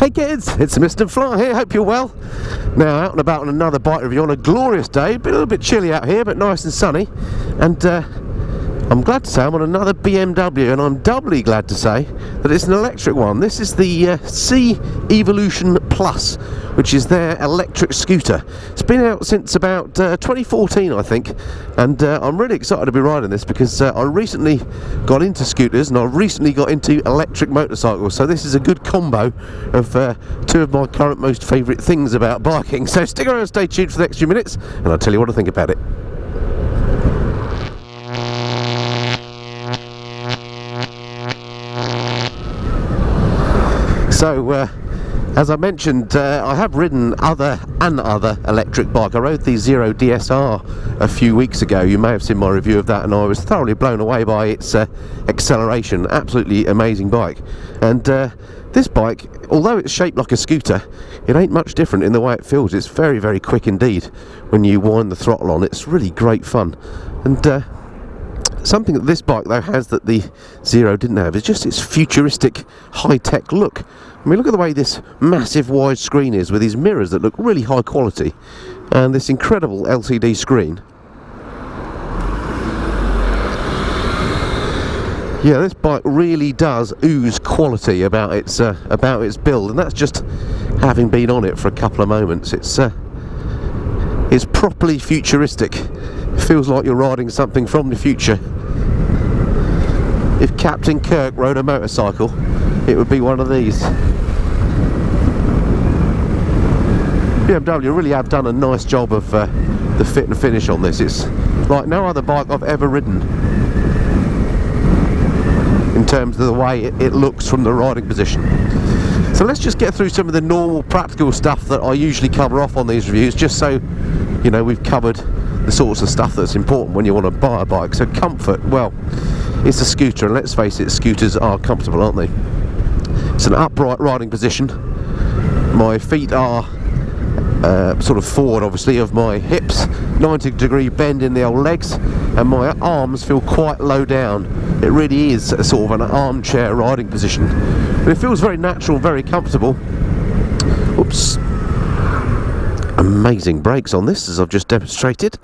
Hey kids, it's Mr. Fly here, hope you're well. Now out and about on another bike review on a glorious day, a little bit chilly out here but nice and sunny, and I'm glad to say I'm on another BMW, and I'm doubly glad to say that it's an electric one. This is the C Evolution Plus, which is their electric scooter. It's been out since about 2014 I think, and I'm really excited to be riding this because I recently got into scooters and I recently got into electric motorcycles, so this is a good combo of two of my current most favourite things about biking. So stick around and stay tuned for the next few minutes and I'll tell you what I think about it. So, as I mentioned, I have ridden other electric bike. I rode the Zero DSR a few weeks ago. You may have seen my review of that, and I was thoroughly blown away by its acceleration. Absolutely amazing bike. And this bike, although it's shaped like a scooter, it ain't much different in the way it feels. It's very, very quick indeed when you wind the throttle on. It's really great fun. And something that this bike though has that the Zero didn't have is just its futuristic high-tech look. I mean, look at the way this massive wide screen is with these mirrors that look really high quality, and this incredible LCD screen. Yeah, this bike really does ooze quality about its build, and that's just having been on it for a couple of moments. It's properly futuristic. It feels like you're riding something from the future. If Captain Kirk rode a motorcycle, it would be one of these. BMW really have done a nice job of the fit and finish on this. It's like no other bike I've ever ridden in terms of the way it looks from the riding position. So let's just get through some of the normal practical stuff that I usually cover off on these reviews, just so you know we've covered the sorts of stuff that's important when you want to buy a bike. So comfort, well, it's a scooter, and let's face it, scooters are comfortable, aren't they? It's an upright riding position. My feet are sort of forward, obviously, of my hips, 90-degree bend in the old legs, and my arms feel quite low down. It really is a sort of an armchair riding position, but it feels very natural, very comfortable. Oops. Amazing brakes on this, as I've just demonstrated.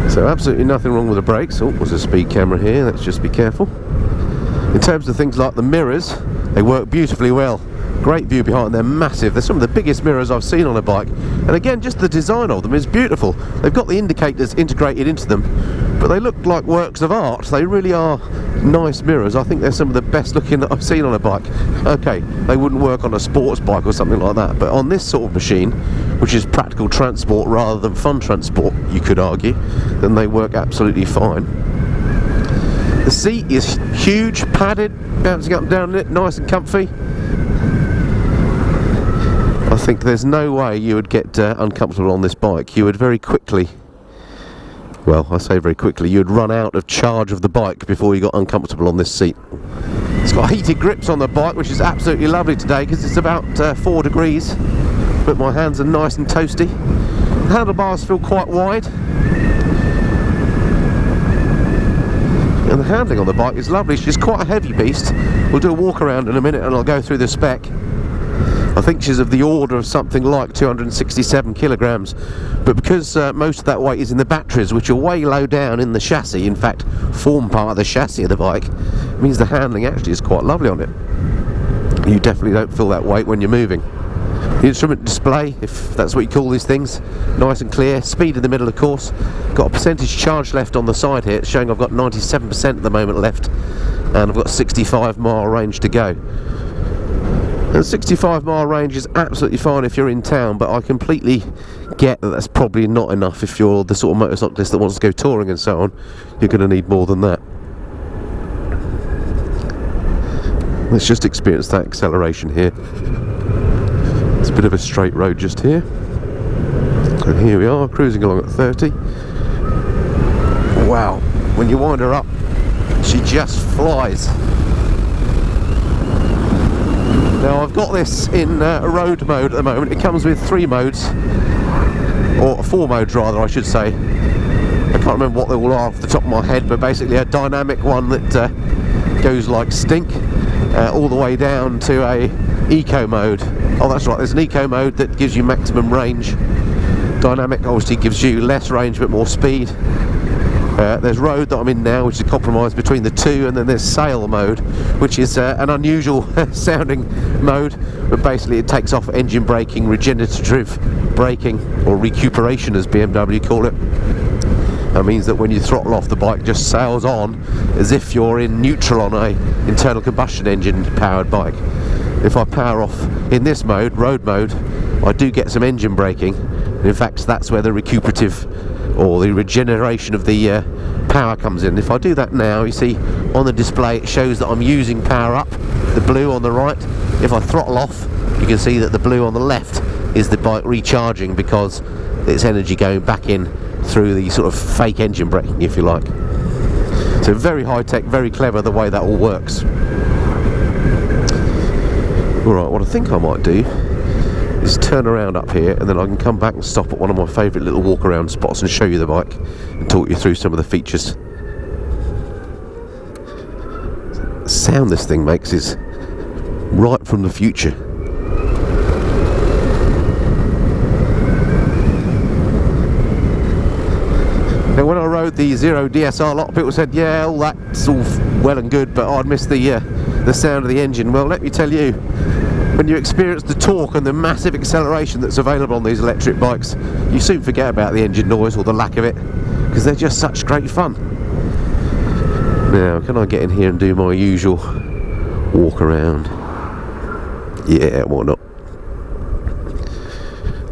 So absolutely nothing wrong with the brakes. Oh, there's a speed camera here, let's just be careful. In terms of things like the mirrors, they work beautifully well. Great view behind, they're massive. They're some of the biggest mirrors I've seen on a bike. And again, just the design of them is beautiful. They've got the indicators integrated into them, but they look like works of art. They really are nice mirrors. I think they're some of the best looking that I've seen on a bike. Okay, they wouldn't work on a sports bike or something like that, but on this sort of machine, which is practical transport rather than fun transport, you could argue, then they work absolutely fine. The seat is huge, padded, bouncing up and down in it, nice and comfy. I think there's no way you would get uncomfortable on this bike. You would very quickly, well, I say very quickly, you would run out of charge of the bike before you got uncomfortable on this seat. It's got heated grips on the bike, which is absolutely lovely today because it's about 4 degrees, but my hands are nice and toasty. The handlebars feel quite wide, and the handling on the bike is lovely. She's quite a heavy beast. We'll do a walk around in a minute and I'll go through the spec. I think she's of the order of something like 267 kilograms, but because most of that weight is in the batteries, which are way low down in the chassis, in fact form part of the chassis of the bike, it means the handling actually is quite lovely on it. You definitely don't feel that weight when you're moving. The instrument display, if that's what you call these things, nice and clear. Speed in the middle, of course. Got a percentage charge left on the side here. It's showing I've got 97% at the moment left, and I've got 65-mile range to go. And 65-mile range is absolutely fine if you're in town, but I completely get that that's probably not enough if you're the sort of motorcyclist that wants to go touring and so on. You're going to need more than that. Let's just experience that acceleration here. It's a bit of a straight road just here. And here we are, cruising along at 30. Wow, when you wind her up, she just flies. Now I've got this in road mode at the moment. It comes with 3 modes, or 4 modes rather I should say. I can't remember what they all are off the top of my head, but basically a dynamic one that goes like stink, all the way down to a eco mode. Oh, that's right, there's an eco mode that gives you maximum range. Dynamic obviously gives you less range but more speed. There's road that I'm in now, which is a compromise between the two, and then there's sail mode, which is an unusual sounding mode, but basically it takes off engine braking, regenerative braking, or recuperation as BMW call it. That means that when you throttle off, the bike just sails on as if you're in neutral on a internal combustion engine powered bike. If I power off in this mode, road mode, I do get some engine braking, and in fact that's where the recuperative or the regeneration of the power comes in. If I do that now, you see on the display it shows that I'm using power up, the blue on the right. If I throttle off, you can see that the blue on the left is the bike recharging because it's energy going back in through the sort of fake engine braking, if you like. So very high tech, very clever the way that all works. Alright, what I think I might do is turn around up here, and then I can come back and stop at one of my favourite little walk around spots and show you the bike and talk you through some of the features. The sound this thing makes is right from the future. Now when I rode the Zero DSR, a lot of people said, yeah, all that's all well and good, but I'd miss the sound of the engine. Well, let me tell you, when you experience the torque and the massive acceleration that's available on these electric bikes, you soon forget about the engine noise or the lack of it, because they're just such great fun. Now, can I get in here and do my usual walk around? Yeah, why not?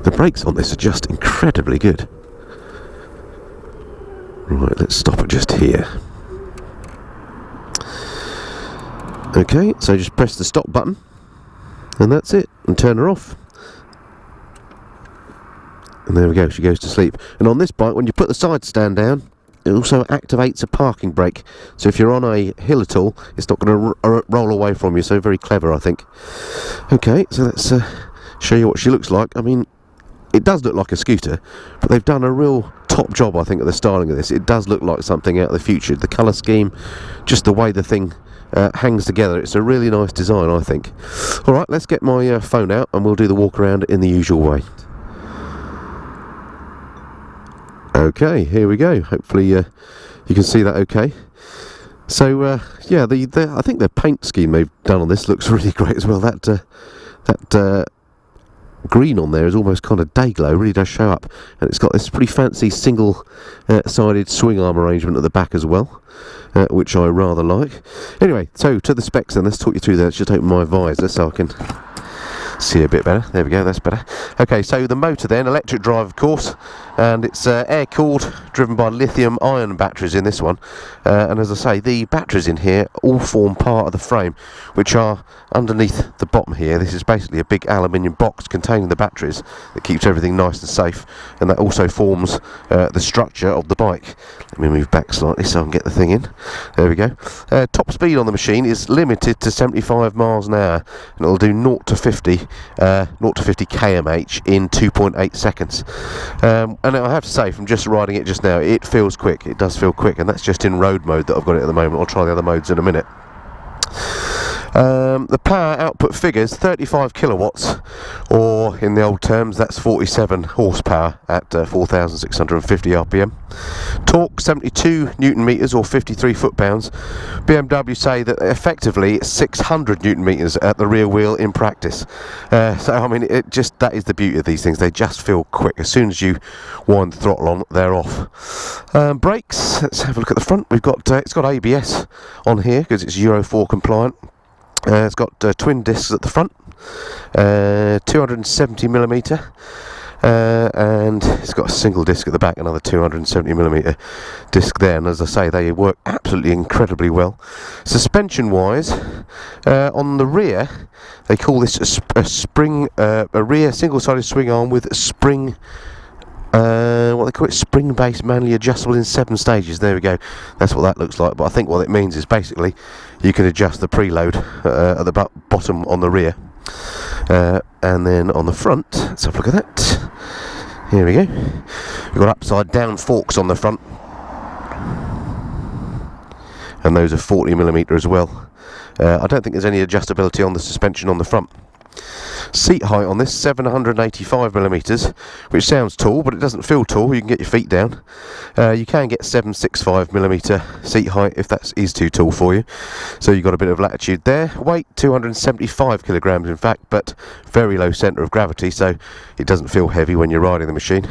The brakes on this are just incredibly good. Right, let's stop it just here. Okay, so just press the stop button, and that's it, and turn her off. And there we go, she goes to sleep. And on this bike, when you put the side stand down, it also activates a parking brake. So if you're on a hill at all, it's not going to roll away from you, so very clever, I think. Okay, so let's show you what she looks like. I mean, it does look like a scooter, but they've done a real top job, I think, at the styling of this. It does look like something out of the future. The colour scheme, just the way the thing hangs together, it's a really nice design, I think. Alright, let's get my phone out and we'll do the walk around in the usual way. Okay, here we go. Hopefully you can see that okay. So yeah, I think the paint scheme they've done on this looks really great as well. That green on there is almost kind of day glow, really does show up, and it's got this pretty fancy single sided swing arm arrangement at the back as well, which I rather like. Anyway, so to the specs then, let's talk you through that. Let's just open my visor so I can see a bit better. There we go, that's better. Okay, so the motor then, electric drive of course, and it's air cooled, driven by lithium ion batteries in this one, and as I say, the batteries in here all form part of the frame, which are underneath the bottom here. This is basically a big aluminium box containing the batteries that keeps everything nice and safe, and that also forms the structure of the bike. Let me move back slightly so I can get the thing in. There we go. Top speed on the machine is limited to 75 miles an hour, and it'll do 0 to 50 km/h in 2.8 seconds. And I have to say, from just riding it just now, it feels quick. It does feel quick, and that's just in road mode that I've got it at the moment. I'll try the other modes in a minute. The power output figures 35 kilowatts, or in the old terms that's 47 horsepower at 4,650 RPM. Torque 72 newton meters or 53 foot-pounds. BMW say that effectively it's 600 newton meters at the rear wheel in practice. So I mean, that is the beauty of these things. They just feel quick. As soon as you wind the throttle on, they're off. Brakes. Let's have a look at the front. We've got it's got ABS on here because it's Euro 4 compliant. It's got twin discs at the front, 270mm, and it's got a single disc at the back, another 270mm disc there, and as I say, they work absolutely incredibly well. Suspension wise, on the rear, they call this a rear single-sided swing arm with spring, what they call it, spring-based manually adjustable in 7 stages. There we go, that's what that looks like. But I think what it means is basically you can adjust the preload at the bottom on the rear, and then on the front, let's have a look at that. Here we go, we've got upside down forks on the front, and those are 40mm as well. I don't think there's any adjustability on the suspension on the front. Seat height on this 785mm, which sounds tall, but it doesn't feel tall. You can get your feet down. You can get 765mm seat height if that is too tall for you, so you've got a bit of latitude there. Weight 275 kilograms in fact, but very low centre of gravity, so it doesn't feel heavy when you're riding the machine.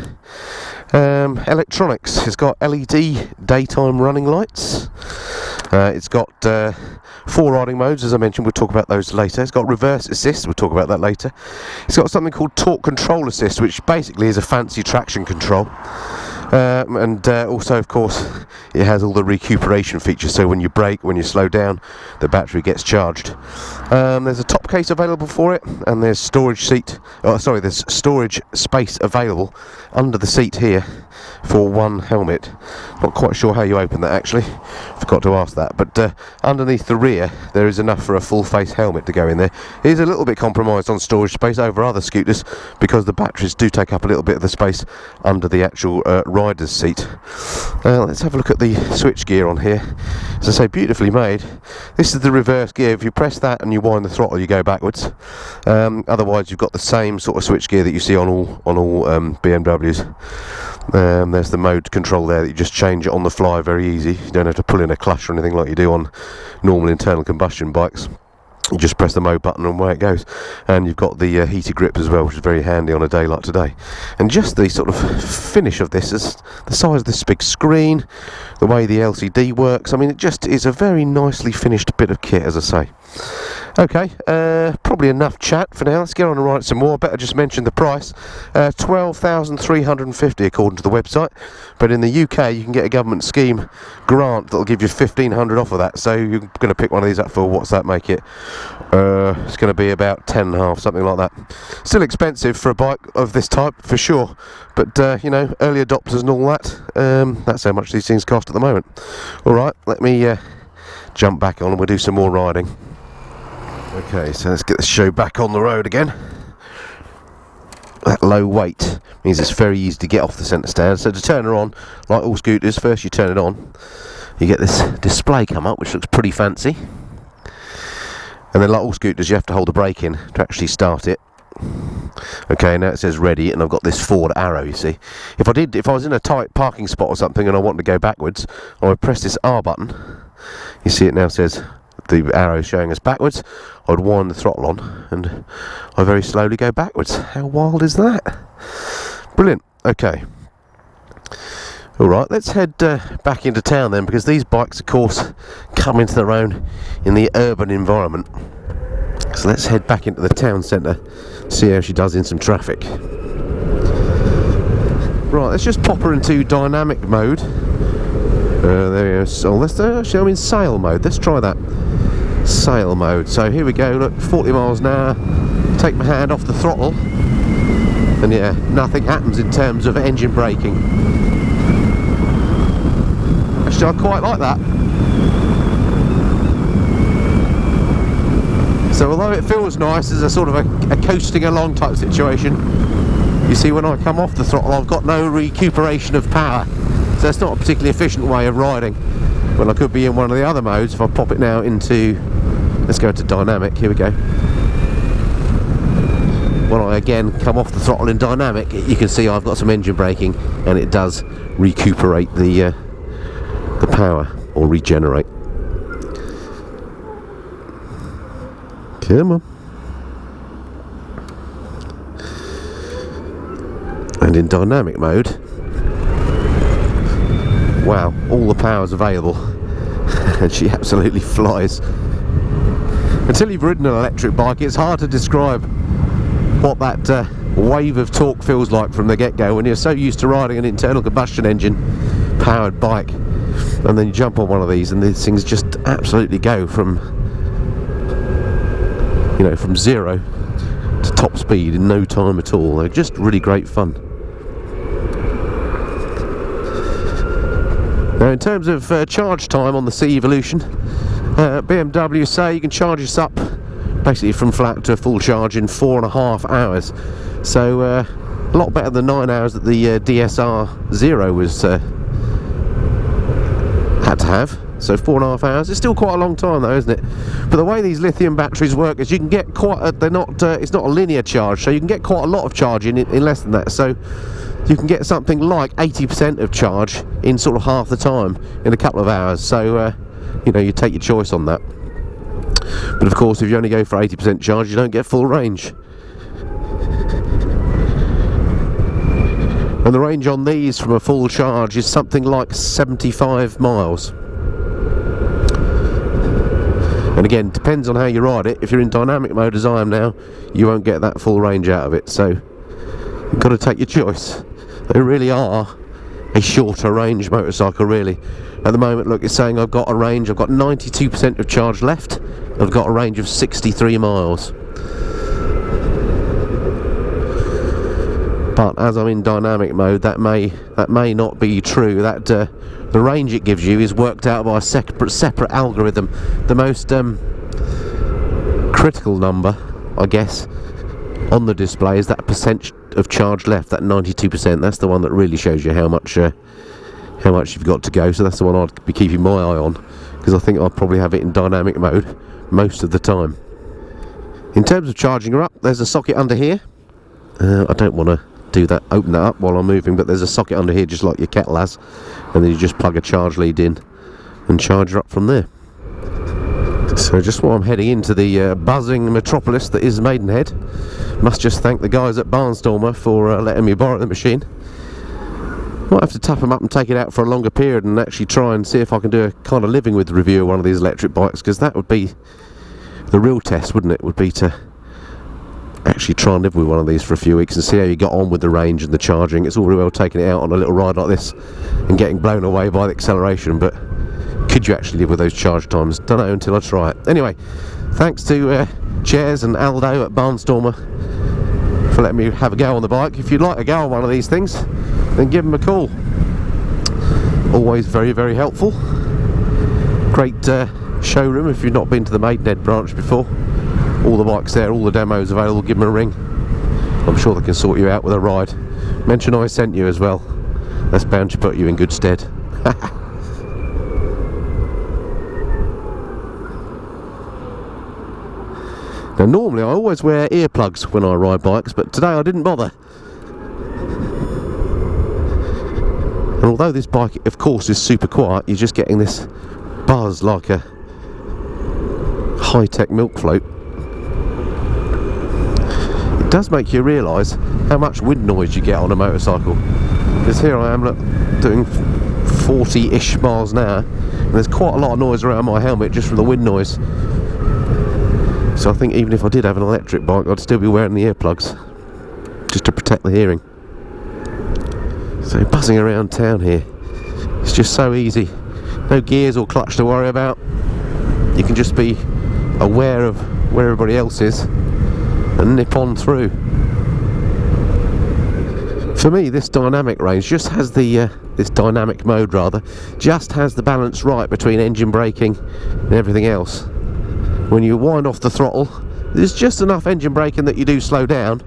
Electronics, it's got LED daytime running lights. It's got 4 riding modes, as I mentioned. We'll talk about those later. It's got reverse assist, we'll talk about that later. It's got something called torque control assist, which basically is a fancy traction control. And also, of course, it has all the recuperation features, so when you brake, when you slow down, the battery gets charged. There's a top case available for it, and there's there's storage space available under the seat here for 1 helmet. Not quite sure how you open that actually, forgot to ask that, but underneath the rear there is enough for a full face helmet to go in there. It is a little bit compromised on storage space over other scooters because the batteries do take up a little bit of the space under the actual rider's seat. Let's have a look at the switch gear on here. As I say, beautifully made. This is the reverse gear. If you press that and you wind the throttle, you go backwards. Otherwise you've got the same sort of switch gear that you see on all BMWs. There's the mode control there that you just change it on the fly, very easy. You don't have to pull in a clutch or anything like you do on normal internal combustion bikes. You just press the mode button and away it goes. And you've got the heated grips as well, which is very handy on a day like today. And just the sort of finish of this is the size of this big screen, the way the LCD works. I mean, it just is a very nicely finished bit of kit, as I say. Okay, probably enough chat for now. Let's get on and write some more. I better just mention the price. 12,350 according to the website, but in the UK you can get a government scheme grant that'll give you 1,500 off of that, so you're going to pick one of these up for, what's that make it? It's going to be about 10.5, something like that. Still expensive for a bike of this type for sure, but you know, early adopters and all that, that's how much these things cost at the moment. Alright, let me jump back on and we'll do some more riding. Okay, so let's get the show back on the road again. That low weight means it's very easy to get off the centre stand. So to turn her on, like all scooters, first you turn it on, you get this display come up, which looks pretty fancy. And then like all scooters, you have to hold the brake in to actually start it. Okay, now it says ready, and I've got this forward arrow, you see. If I was in a tight parking spot or something and I wanted to go backwards, I would press this R button. You see it now says the arrow showing us backwards. I'd wind the throttle on and I very slowly go backwards. How wild is that? Brilliant. Okay. Alright, let's head back into town then, because these bikes of course come into their own in the urban environment. So let's head back into the town centre, see how she does in some traffic. Right, let's just pop her into dynamic mode. There we go. So let's actually, I'm in sail mode. Let's try that. Sail mode. So here we go. Look, 40 miles an hour. Take my hand off the throttle, and yeah, nothing happens in terms of engine braking. Actually, I quite like that. So although it feels nice as a sort of a coasting along type situation, you see when I come off the throttle I've got no recuperation of power. So it's not a particularly efficient way of riding. Well, I could be in one of the other modes. If I pop it now into, let's go to dynamic, here we go. When I again come off the throttle in dynamic, you can see I've got some engine braking, and it does recuperate the power, or regenerate. Come on. And in dynamic mode, wow, all the power's available and she absolutely flies. Until you've ridden an electric bike, it's hard to describe what that wave of torque feels like from the get-go when you're so used to riding an internal combustion engine powered bike, and then you jump on one of these and these things just absolutely go from, you know, from 0 to top speed in no time at all. They're just really great fun. Now in terms of charge time on the C Evolution, BMW say you can charge this up basically from flat to full charge in 4.5 hours. So a lot better than 9 hours that the DSR Zero was had to have. so 4.5 hours. It's still quite a long time though, isn't it? But the way these lithium batteries work is you can get quite a, it's not a linear charge, so you can get quite a lot of charge in less than that. So you can get something like 80% of charge in sort of half the time in a couple of hours. So you know, you take your choice on that. But of course, if you only go for 80% charge, you don't get full range. And the range on these from a full charge is something like 75 miles. And again, depends on how you ride it. If you're in dynamic mode as I am now, you won't get that full range out of it. So you've got to take your choice. They really are a shorter range motorcycle, really. At the moment, look, it's saying I've got a range, I've got 92% of charge left. I've got a range of 63 miles. But as I'm in dynamic mode, that may not be true. That the range it gives you is worked out by a separate algorithm. The most critical number, I guess, on the display is that percent of charge left, that 92%. That's the one that really shows you how much you've got to go. So that's the one I'd be keeping my eye on, because I think I'll probably have it in dynamic mode most of the time. In terms of charging her up, there's a socket under here. I don't want to open that up while I'm moving, but there's a socket under here just like your kettle has, and then you just plug a charge lead in and charge her up from there. So just while I'm heading into the buzzing metropolis that is Maidenhead, must just thank the guys at Barnstormer for letting me borrow the machine. Might have to tap them up and take it out for a longer period and actually try and see if I can do a kind of living with review of one of these electric bikes, because that would be the real test, wouldn't it? Would be to actually try and live with one of these for a few weeks and see how you got on with the range and the charging. It's all very well taking it out on a little ride like this and getting blown away by the acceleration, but could you actually live with those charge times? Don't know until I try it. Anyway, thanks to Chairs and Aldo at Barnstormer for letting me have a go on the bike. If you'd like a go on one of these things, then give them a call. Always very, very helpful. Great showroom if you've not been to the Maidenhead branch before. All the bikes there, all the demos available. Give them a ring. I'm sure they can sort you out with a ride. Mention I sent you as well. That's bound to put you in good stead. Now normally I always wear earplugs when I ride bikes, but today I didn't bother. And although this bike of course is super quiet, you're just getting this buzz like a high-tech milk float. It does make you realise how much wind noise you get on a motorcycle, because here I am, look, doing 40-ish miles an hour, and there's quite a lot of noise around my helmet just from the wind noise. So I think even if I did have an electric bike, I'd still be wearing the earplugs just to protect the hearing. So buzzing around town here, it's just so easy. No gears or clutch to worry about. You can just be aware of where everybody else is and nip on through. For me, this dynamic range just has the this dynamic mode rather just has the balance right between engine braking and everything else. When you wind off the throttle, there's just enough engine braking that you do slow down.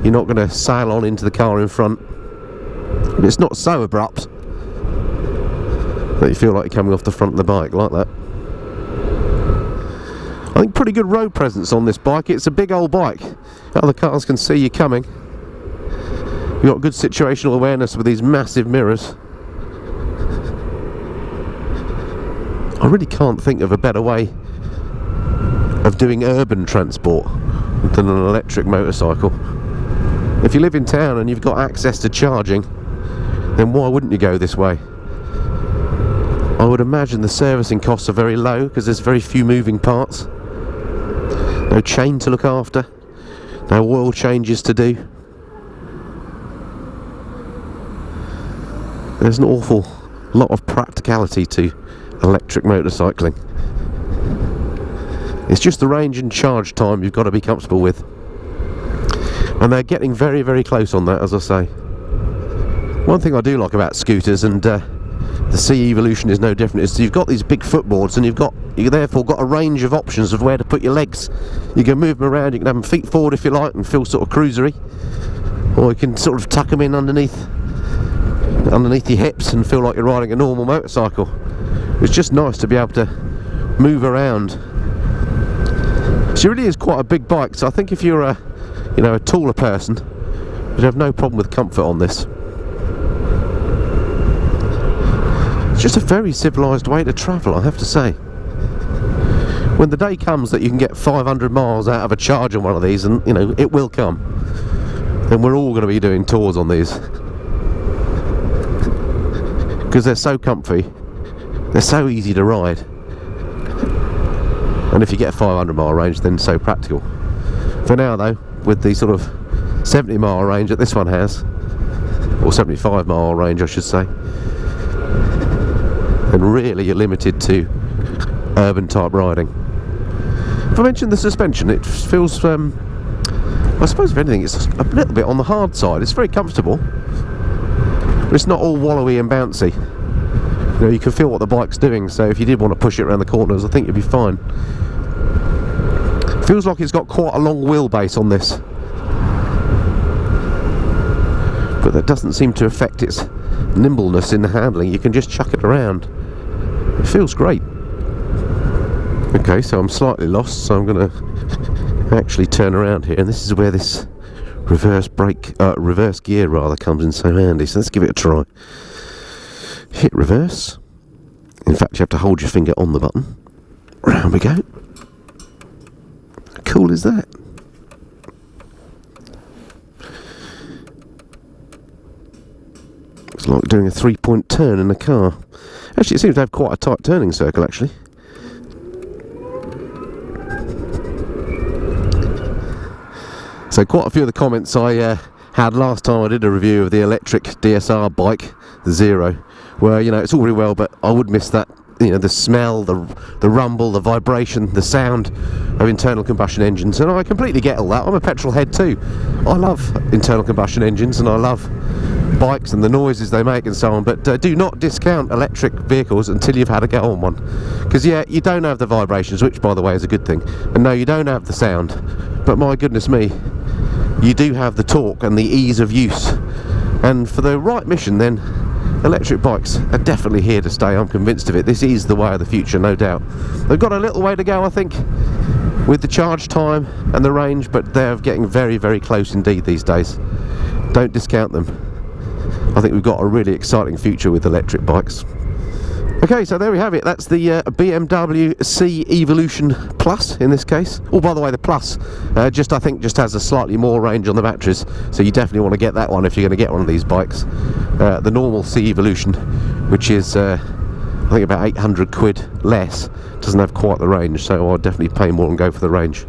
You're not going to sail on into the car in front, but it's not so abrupt that you feel like you're coming off the front of the bike like that. I think pretty good road presence on this bike. It's a big old bike. Other cars can see you coming. You've got good situational awareness with these massive mirrors. I really can't think of a better way of doing urban transport than an electric motorcycle. If you live in town and you've got access to charging, then why wouldn't you go this way? I would imagine the servicing costs are very low because there's very few moving parts. No chain to look after, no oil changes to do. There's an awful lot of practicality to electric motorcycling. It's just the range and charge time you've got to be comfortable with. And they're getting very, very close on that, as I say. One thing I do like about scooters, and the C Evolution is no different, is you've got these big footboards and you've therefore got a range of options of where to put your legs. You can move them around, you can have them feet forward if you like and feel sort of cruisery, or you can sort of tuck them in underneath underneath your hips and feel like you're riding a normal motorcycle. It's just nice to be able to move around. She really is quite a big bike, so I think if you're a taller person, you'd have no problem with comfort on this. It's just a very civilised way to travel, I have to say. When the day comes that you can get 500 miles out of a charge on one of these, and it will come, then we're all going to be doing tours on these, because they're so comfy, they're so easy to ride, and if you get a 500 mile range, then so practical. For now though, with the sort of 70 mile range that this one has, or 75 mile range I should say, then really you're limited to urban type riding. If I mention the suspension, it feels, I suppose if anything, it's a little bit on the hard side. It's very comfortable, but it's not all wallowy and bouncy. You can feel what the bike's doing, so if you did want to push it around the corners, I think you'd be fine. Feels like it's got quite a long wheelbase on this, but that doesn't seem to affect its nimbleness in the handling. You can just chuck it around. It feels great. Okay, so I'm slightly lost, so I'm going to actually turn around here, and this is where this reverse gear rather comes in so handy. So let's give it a try. Hit reverse. In fact, you have to hold your finger on the button. Round we go. How cool is that? It's like doing a 3-point turn in a car. Actually, it seems to have quite a tight turning circle, actually. So quite a few of the comments I had last time I did a review of the electric DSR bike, the Zero, where it's all very well, but I would miss that, the smell, the rumble, the vibration, the sound of internal combustion engines, and I completely get all that. I'm a petrol head too. I love internal combustion engines and I love bikes and the noises they make and so on, but do not discount electric vehicles until you've had a go on one, because yeah, you don't have the vibrations, which by the way is a good thing, and no, you don't have the sound, but my goodness me, you do have the torque and the ease of use. And for the right mission, then electric bikes are definitely here to stay. I'm convinced of it. This is the way of the future, no doubt. They've got a little way to go, I think, with the charge time and the range, but they're getting very, very close indeed these days. Don't discount them. I think we've got a really exciting future with electric bikes. Okay, so there we have it. That's the BMW C Evolution Plus in this case. Oh, by the way, the Plus I think just has a slightly more range on the batteries, so you definitely want to get that one if you're going to get one of these bikes. The normal C Evolution, which is I think about 800 quid less, doesn't have quite the range, so I'd definitely pay more and go for the range.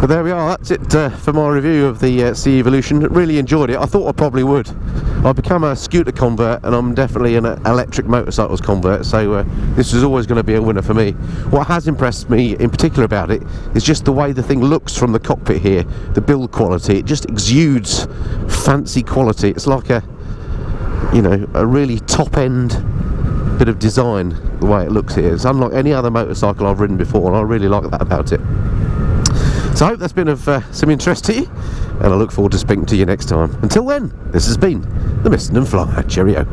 But there we are, that's it for my review of the C Evolution. Really enjoyed it. I thought I probably would. I've become a scooter convert and I'm definitely an electric motorcycles convert, so this is always going to be a winner for me. What has impressed me in particular about it is just the way the thing looks from the cockpit here, the build quality. It just exudes fancy quality. It's like a really top end bit of design, the way it looks here. It's unlike any other motorcycle I've ridden before, and I really like that about it. So I hope that's been of some interest to you, and I look forward to speaking to you next time. Until then, this has been the Mist and Flyer. Cheerio.